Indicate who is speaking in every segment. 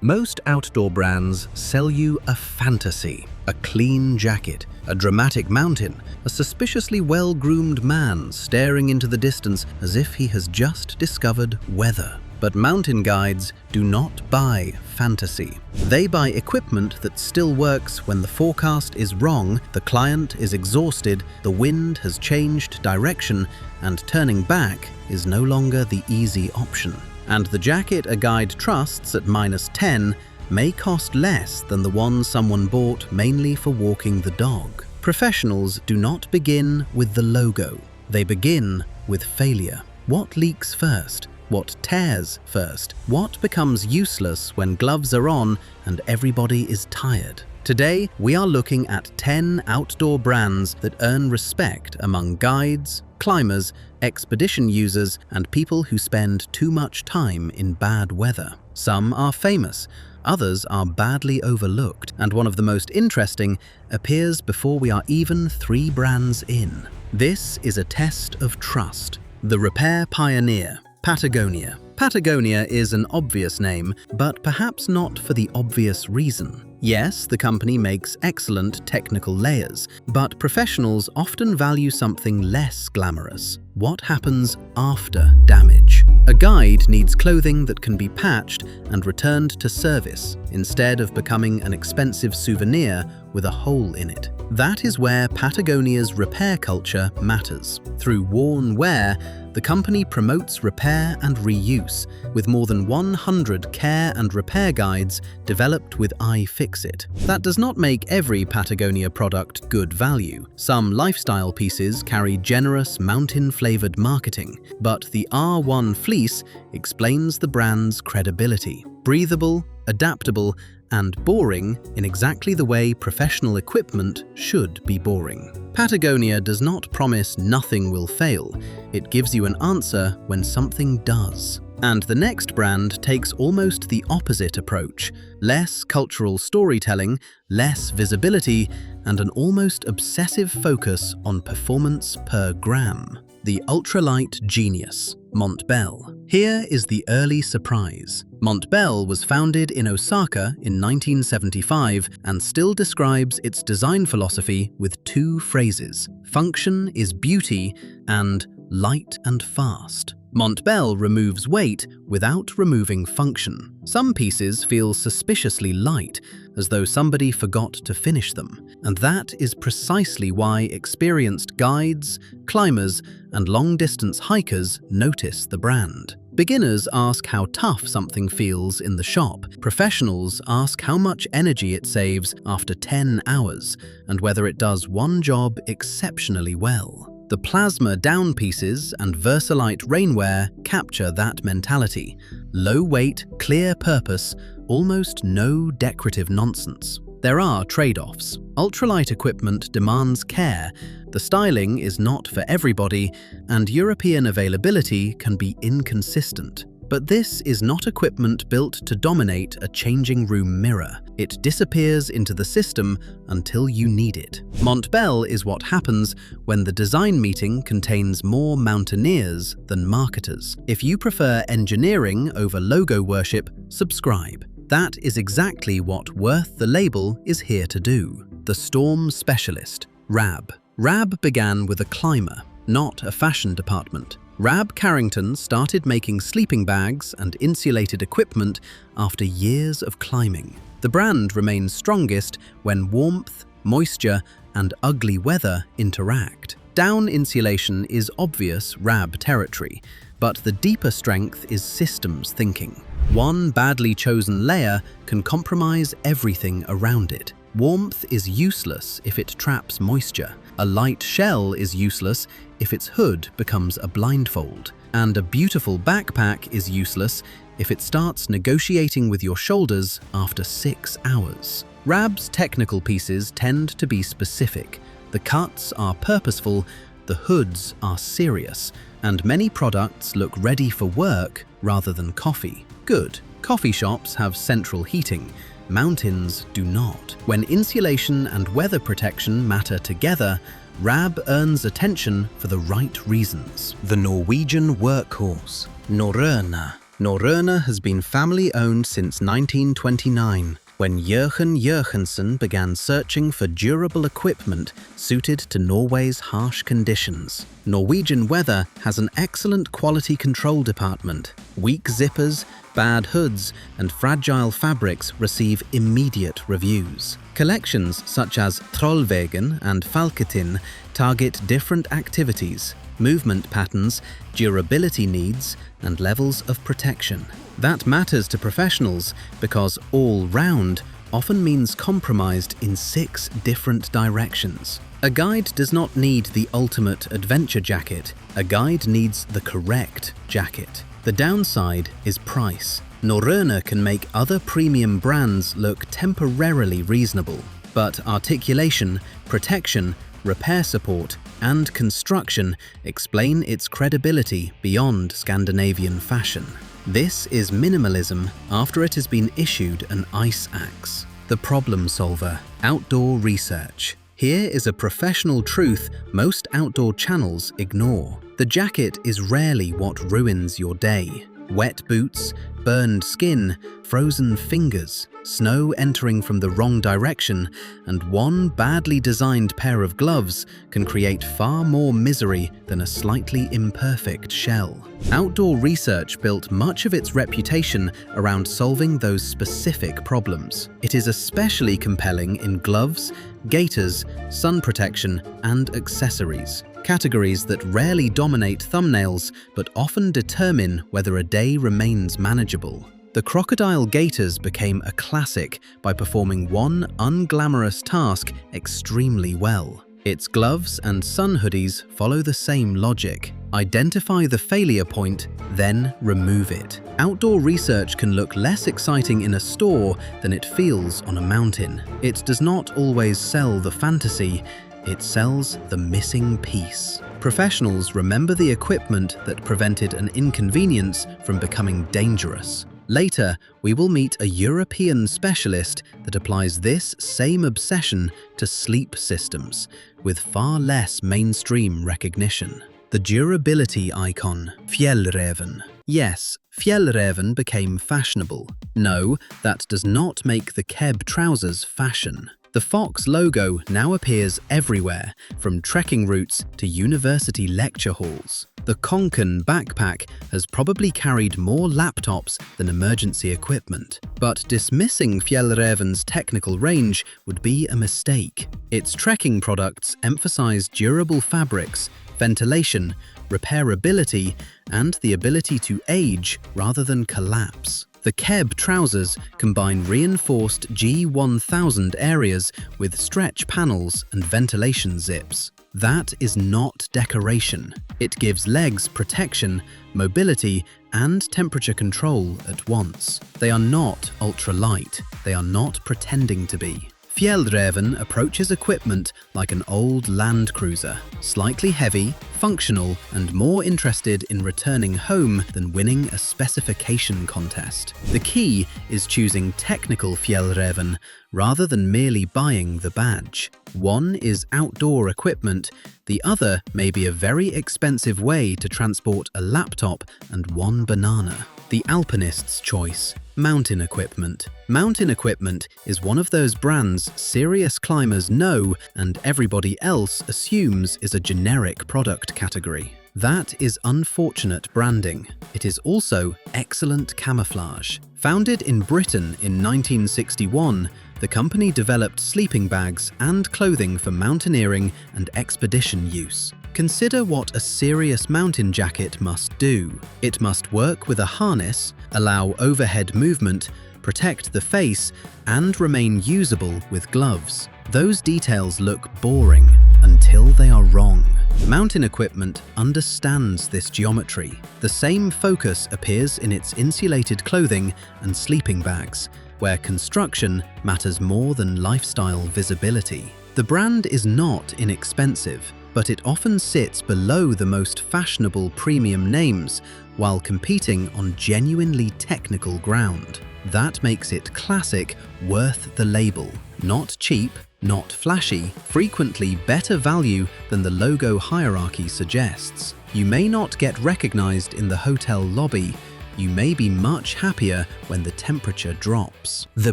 Speaker 1: Most outdoor brands sell you a fantasy, a clean jacket, a dramatic mountain, a suspiciously well-groomed man staring into the distance as if he has just discovered weather. But mountain guides do not buy fantasy. They buy equipment that still works when the forecast is wrong, the client is exhausted, the wind has changed direction, and turning back is no longer the easy option. And the jacket a guide trusts at -10 may cost less than the one someone bought mainly for walking the dog. Professionals do not begin with the logo. They begin with failure. What leaks first? What tears first? What becomes useless when gloves are on and everybody is tired? Today, we are looking at 10 outdoor brands that earn respect among guides, climbers, expedition users, and people who spend too much time in bad weather. Some are famous, others are badly overlooked, and one of the most interesting appears before we are even 3 brands in. This is a test of trust. The repair pioneer, Patagonia. Patagonia is an obvious name, but perhaps not for the obvious reason. Yes, the company makes excellent technical layers, but professionals often value something less glamorous. What happens after damage? A guide needs clothing that can be patched and returned to service, instead of becoming an expensive souvenir with a hole in it. That is where Patagonia's repair culture matters. Through worn wear, the company promotes repair and reuse, with more than 100 care and repair guides developed with iFixit. That does not make every Patagonia product good value. Some lifestyle pieces carry generous mountain-flavored marketing, but the R1 fleece explains the brand's credibility. Breathable, adaptable, and boring in exactly the way professional equipment should be boring. Patagonia does not promise nothing will fail. It gives you an answer when something does. And the next brand takes almost the opposite approach. Less cultural storytelling, less visibility, and an almost obsessive focus on performance per gram. The ultralight genius, Montbell. Here is the early surprise. Montbell was founded in Osaka in 1975 and still describes its design philosophy with 2 phrases: function is beauty and light and fast. Montbell removes weight without removing function. Some pieces feel suspiciously light, as though somebody forgot to finish them, and that is precisely why experienced guides, climbers, and long-distance hikers notice the brand. Beginners ask how tough something feels in the shop. Professionals ask how much energy it saves after 10 hours, and whether it does one job exceptionally well. The plasma down pieces and Versalite rainwear capture that mentality. Low weight, clear purpose, almost no decorative nonsense. There are trade-offs. Ultralight equipment demands care, the styling is not for everybody, and European availability can be inconsistent. But this is not equipment built to dominate a changing room mirror. It disappears into the system until you need it. Montbell is what happens when the design meeting contains more mountaineers than marketers. If you prefer engineering over logo worship, subscribe. That is exactly what Worth the Label is here to do. The Storm Specialist, RAB. RAB began with a climber, not a fashion department. RAB Carrington started making sleeping bags and insulated equipment after years of climbing. The brand remains strongest when warmth, moisture, and ugly weather interact. Down insulation is obvious RAB territory, but the deeper strength is systems thinking. One badly chosen layer can compromise everything around it. Warmth is useless if it traps moisture. A light shell is useless if its hood becomes a blindfold. And a beautiful backpack is useless if it starts negotiating with your shoulders after 6 hours. RAB's technical pieces tend to be specific. The cuts are purposeful, the hoods are serious, and many products look ready for work rather than coffee. Good. Coffee shops have central heating. Mountains do not. When insulation and weather protection matter together, RAB earns attention for the right reasons. The Norwegian workhorse, Norrøna. Norröna has been family-owned since 1929, when Jørgen Jørgensen began searching for durable equipment suited to Norway's harsh conditions. Norwegian weather has an excellent quality control department. Weak zippers, bad hoods, and fragile fabrics receive immediate reviews. Collections such as Trollvegen and Falketin target different activities, movement patterns, durability needs, and levels of protection. That matters to professionals because all-round often means compromised in 6 different directions. A guide does not need the ultimate adventure jacket. A guide needs the correct jacket. The downside is price. Norröna can make other premium brands look temporarily reasonable, but articulation, protection, repair support, and construction explain its credibility beyond Scandinavian fashion. This is minimalism after it has been issued an ice axe. The problem solver, outdoor research. Here is a professional truth most outdoor channels ignore. The jacket is rarely what ruins your day. Wet boots, burned skin, frozen fingers, snow entering from the wrong direction, and one badly designed pair of gloves can create far more misery than a slightly imperfect shell. Outdoor research built much of its reputation around solving those specific problems. It is especially compelling in gloves, gaiters, sun protection, and accessories. Categories that rarely dominate thumbnails but often determine whether a day remains manageable. The crocodile gaiters became a classic by performing one unglamorous task extremely well. Its gloves and sun hoodies follow the same logic. Identify the failure point, then remove it. Outdoor research can look less exciting in a store than it feels on a mountain. It does not always sell the fantasy, it sells the missing piece. Professionals remember the equipment that prevented an inconvenience from becoming dangerous. Later, we will meet a European specialist that applies this same obsession to sleep systems, with far less mainstream recognition. The durability icon, Fjällräven. Yes, Fjällräven became fashionable. No, that does not make the Keb trousers fashion. The Fox logo now appears everywhere, from trekking routes to university lecture halls. The Konken backpack has probably carried more laptops than emergency equipment. But dismissing Fjällräven's technical range would be a mistake. Its trekking products emphasize durable fabrics, ventilation, repairability, and the ability to age rather than collapse. The Keb trousers combine reinforced G1000 areas with stretch panels and ventilation zips. That is not decoration. It gives legs protection, mobility, and temperature control at once. They are not ultralight. They are not pretending to be. Fjällräven approaches equipment like an old land cruiser, slightly heavy, functional, and more interested in returning home than winning a specification contest. The key is choosing technical Fjällräven rather than merely buying the badge. One is outdoor equipment, the other may be a very expensive way to transport a laptop and one banana. The alpinist's choice. Mountain equipment. Mountain equipment is one of those brands serious climbers know and everybody else assumes is a generic product category. That is unfortunate branding. It is also excellent camouflage. Founded in Britain in 1961, the company developed sleeping bags and clothing for mountaineering and expedition use. Consider what a serious mountain jacket must do. It must work with a harness, allow overhead movement, protect the face, and remain usable with gloves. Those details look boring until they are wrong. Mountain equipment understands this geometry. The same focus appears in its insulated clothing and sleeping bags, where construction matters more than lifestyle visibility. The brand is not inexpensive, but it often sits below the most fashionable premium names while competing on genuinely technical ground. That makes it classic, worth the label. Not cheap, not flashy, frequently better value than the logo hierarchy suggests. You may not get recognized in the hotel lobby, you may be much happier when the temperature drops. The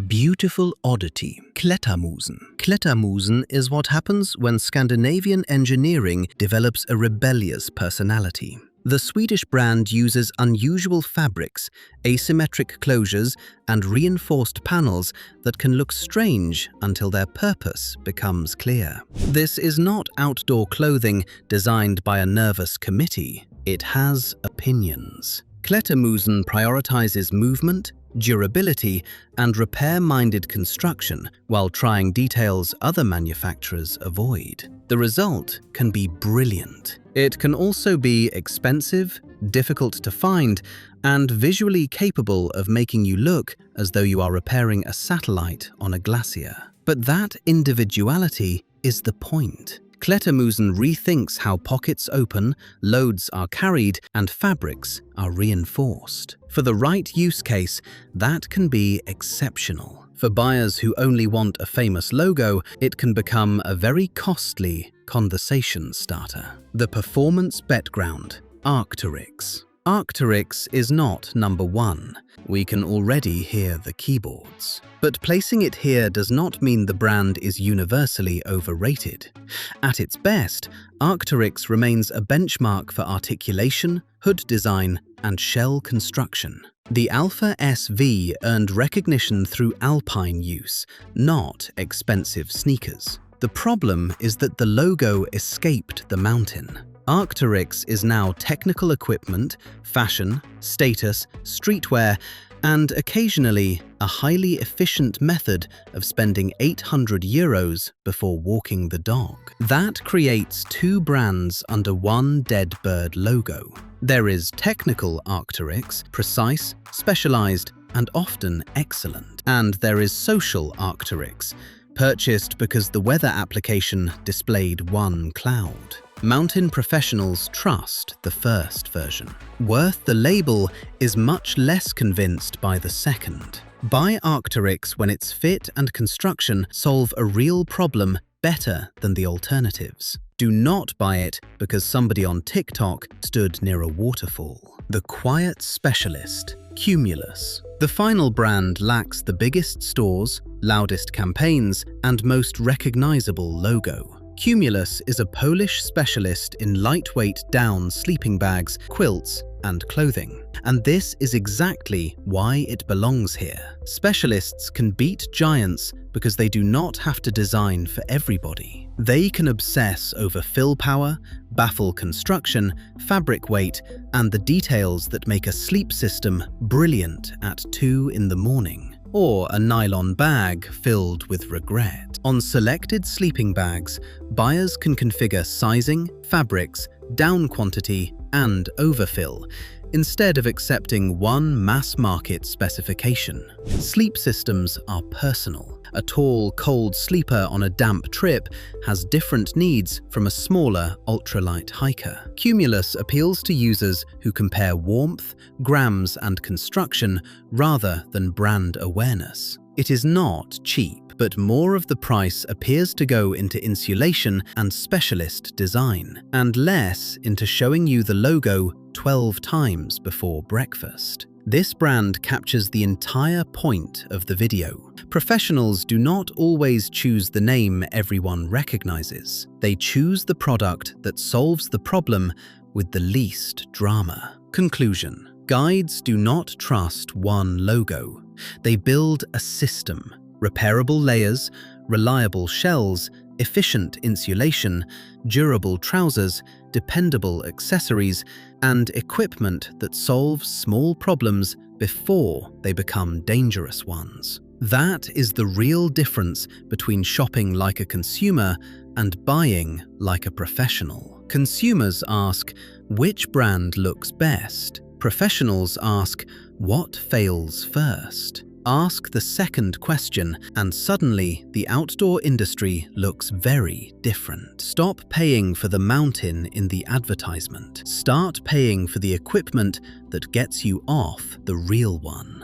Speaker 1: beautiful oddity, Klettermusen. Klettermusen is what happens when Scandinavian engineering develops a rebellious personality. The Swedish brand uses unusual fabrics, asymmetric closures, and reinforced panels that can look strange until their purpose becomes clear. This is not outdoor clothing designed by a nervous committee. It has opinions. Klettermusen prioritizes movement, durability, and repair-minded construction while trying details other manufacturers avoid. The result can be brilliant. It can also be expensive, difficult to find, and visually capable of making you look as though you are repairing a satellite on a glacier. But that individuality is the point. Klettermusen rethinks how pockets open, loads are carried, and fabrics are reinforced. For the right use case, that can be exceptional. For buyers who only want a famous logo, it can become a very costly conversation starter. The performance background, Arc'teryx. Arc'teryx is not number one. We can already hear the keyboards. But placing it here does not mean the brand is universally overrated. At its best, Arc'teryx remains a benchmark for articulation, hood design, and shell construction. The Alpha SV earned recognition through alpine use, not expensive sneakers. The problem is that the logo escaped the mountain. Arc'teryx is now technical equipment, fashion, status, streetwear, and occasionally a highly efficient method of spending 800 euros before walking the dog. That creates two brands under one dead bird logo. There is technical Arc'teryx, precise, specialized, and often excellent. And there is social Arc'teryx, purchased because the weather application displayed one cloud. Mountain professionals trust the first version. Worth the label is much less convinced by the second. Buy Arc'teryx when its fit and construction solve a real problem better than the alternatives. Do not buy it because somebody on TikTok stood near a waterfall. The quiet specialist, Cumulus. The final brand lacks the biggest stores, loudest campaigns, and most recognizable logo. Cumulus is a Polish specialist in lightweight down sleeping bags, quilts, and clothing. And this is exactly why it belongs here. Specialists can beat giants because they do not have to design for everybody. They can obsess over fill power, baffle construction, fabric weight, and the details that make a sleep system brilliant at 2 in the morning. Or a nylon bag filled with regret. On selected sleeping bags, buyers can configure sizing, fabrics, down quantity, and overfill, instead of accepting one mass-market specification. Sleep systems are personal. A tall, cold sleeper on a damp trip has different needs from a smaller, ultralight hiker. Cumulus appeals to users who compare warmth, grams, and construction rather than brand awareness. It is not cheap, but more of the price appears to go into insulation and specialist design, and less into showing you the logo 12 times before breakfast. This brand captures the entire point of the video. Professionals do not always choose the name everyone recognizes. They choose the product that solves the problem with the least drama. Conclusion. Guides do not trust one logo. They build a system. Repairable layers, reliable shells, efficient insulation, durable trousers, dependable accessories, and equipment that solves small problems before they become dangerous ones. That is the real difference between shopping like a consumer and buying like a professional. Consumers ask, which brand looks best? Professionals ask, what fails first? Ask the second question, and suddenly the outdoor industry looks very different. Stop paying for the mountain in the advertisement. Start paying for the equipment that gets you off the real one.